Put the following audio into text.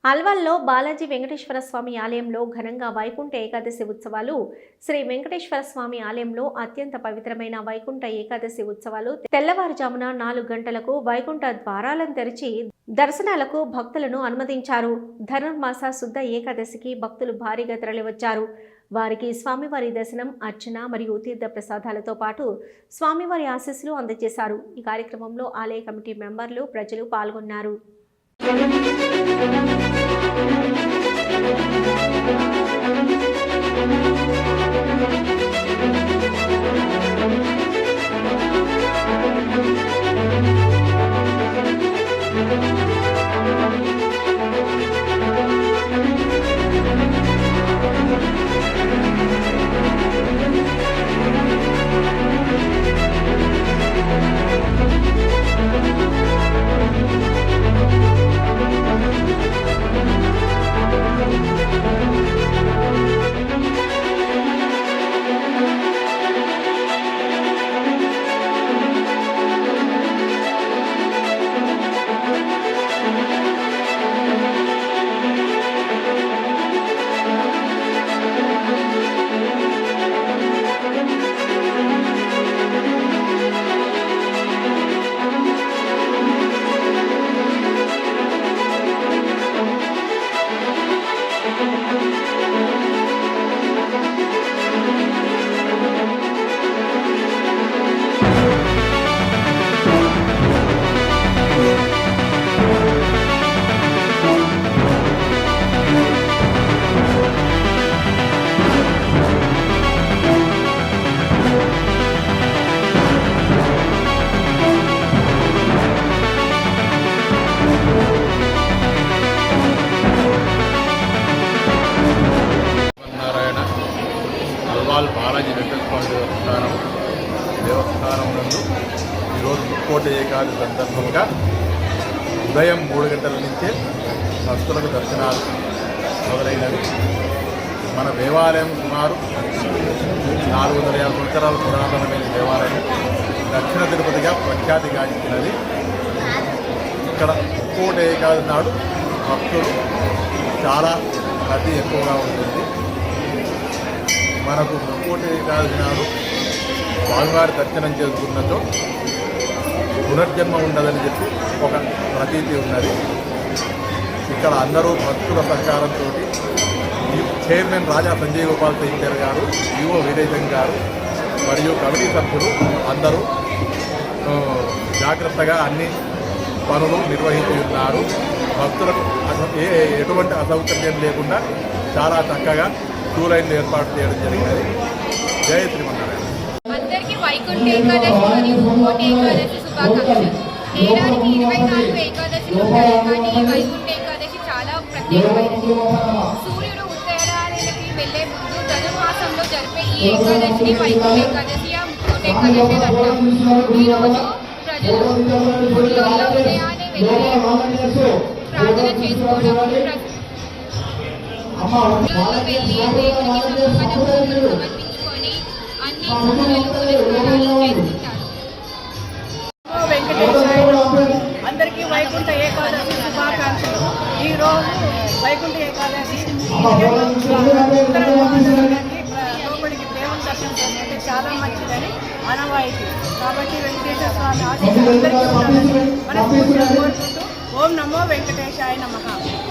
అల్వాల్లో బాలాజీ వెంకటేశ్వర స్వామి ఆలయంలో ఘనంగా వైకుంఠ ఏకాదశి ఉత్సవాలు. శ్రీ వెంకటేశ్వర స్వామి ఆలయంలో అత్యంత పవిత్రమైన వైకుంఠ ఏకాదశి ఉత్సవాలు తెల్లవారుజామున 4 గంటలకు వైకుంఠ ద్వారాలను తెరిచి దర్శనాలకు భక్తులను అనుమతించారు. ధనుర్మాస శుద్ధ ఏకాదశికి భక్తులు భారీగా తరలివచ్చారు. వారికి స్వామివారి దర్శనం, అర్చన మరియు తీర్థ ప్రసాదాలతో పాటు స్వామివారి ఆశీస్సులు అందజేశారు. ఈ కార్యక్రమంలో ఆలయ కమిటీ మెంబర్లు, ప్రజలు పాల్గొన్నారు. బాలాజీ వెంకటేశ్వర స్వామి దేవస్థానం నందు ఈరోజు ముక్కోట ఏకాదశి సందర్భంగా ఉదయం 3 గంటల నుంచే భక్తులకు దర్శనాలు మొదలైనవి. మన దేవాలయం సుమారు 450 సంవత్సరాల పురాతనమైన దేవాలయం, దక్షిణ తిరుపతిగా ప్రఖ్యాతిగాంచినది. ఇక్కడ ముక్కోట ఏకాదశి నాడు భక్తులు చాలా రద్దీ ఎక్కువగా ఉంటుంది. మనకు ముక్కోట ఏకాదశి నాడు స్వామివారి దర్శనం చేసుకున్నచో పునర్జన్మ ఉండదని చెప్పి ఒక ప్రతీతి ఉన్నది. ఇక్కడ అందరూ భక్తుల సహకారంతో చైర్మన్ రాజా సంజయ్ గోపాల్ సైన్యర్ గారు, ఈవో వీరేశం గారు మరియు కమిటీ సభ్యులు అందరూ జాగ్రత్తగా అన్ని పనులు నిర్వహించి ఉన్నారు. భక్తులకు ఎటువంటి అసౌకర్యం లేకుండా చాలా చక్కగా క్యూ లైన్లు ఏర్పాటు చేయడం జరిగినది. జయ శ్రీమన్నారాయణ. అందరికీ వైకుంఠ ఏకాదశి మరియు ముక్కోటి ఏకాదశి శుభాకాంక్షలు. నేరానికి 24 ఏకాదశిలు ఉంటాయి, కానీ వైకుంఠ ఏకాదశి చాలా ప్రత్యేకమైనది. సూర్యుడు ఉత్తరాయణకి వెళ్లే ముందు ధనుర్మాసంలో జరిపే ఈ ఏకాదశిని వైకుంఠ ఏకాదశి, ముక్కోటి ఏకాదశి అంటాం. ఈరోజు ప్రజలు గుడిలో ఉదయాన్నే వెళ్ళి ప్రార్థన చేసుకోవడం, వెళ్ళి దేవుడికి సమర్పించుకొని అన్ని పుణ్యాలు చేసుకుంటారు. అందరికీ వైకుంఠ ఏకాదశి శుభాకాంక్షలు. ఈరోజు వైకుంఠ ఏకాదశి లోపలికి దేవుని దర్శనం చేసుకుంటే చాలా మంచిదని ఆనవాయితీ. కాబట్టి వెంకటేశ్వర స్వామి ఆశీస్సులు అందరికీ ఉండాలని మనస్ఫూర్తిగా కోరుకుంటూ ఓం నమో వెంకటేశాయ నమః.